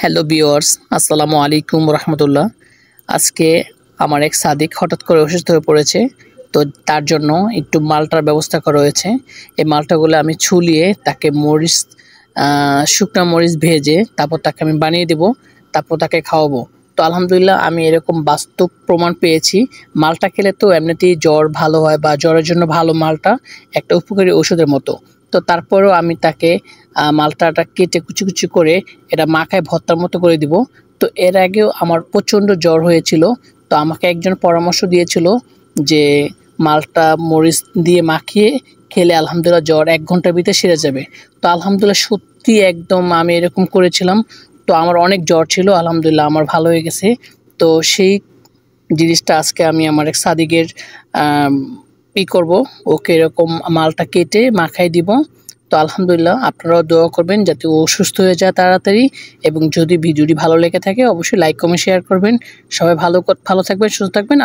Hello viewers, আসসালামু আলাইকুম রহমতুল্লাহ। আজকে আমার এক সাদিক হঠাৎ করে অসুস্থ হয়ে পড়েছে। তো তার জন্য একটু মালটার ব্যবস্থা করা হয়েছে। এই মালটাগুলো আমি ছুলিয়ে তাকে শুকনা মরিচ ভেজে তারপর তাকে আমি বানিয়ে দেব, তারপর তাকে খাওয়াবো। তো আলহামদুলিল্লাহ আমি এরকম বাস্তব প্রমাণ পেয়েছি। মালটা খেলে তো এমনিতেই জ্বর ভালো হয় বা জ্বরের জন্য ভালো মালটা একটা উপকারী ওষুধের মতো। তো তারপরেও আমি তাকে মালটাটা কেটে কুচি কুচি করে এটা মাখায় ভর্তার মতো করে দিব। তো এর আগেও আমার প্রচণ্ড জ্বর হয়েছিল। তো আমাকে একজন পরামর্শ দিয়েছিল যে মালটা মরিচ দিয়ে মাখিয়ে খেলে আলহামদুলিল্লাহ জ্বর ১ ঘন্টার ভিতরে সেরে যাবে। তো আলহামদুলিল্লাহ সত্যি একদম আমি এরকম করেছিলাম। তো আমার অনেক জ্বর ছিল, আলহামদুলিল্লাহ আমার ভালো হয়ে গেছে। তো সেই জিনিসটা আজকে আমি আমার এক সাদিকের করব, ওকে এরকম মালটা কেটে মাখাই দিব। তো আলহামদুলিল্লাহ আপনারাও দোয়া করবেন যাতে ও সুস্থ হয়ে যায় তাড়াতাড়ি। এবং যদি ভিডিওটি ভালো লেগে থাকে অবশ্যই লাইক কমেন্ট শেয়ার করবেন। সবাই ভালো থাকবেন, সুস্থ থাকবেন।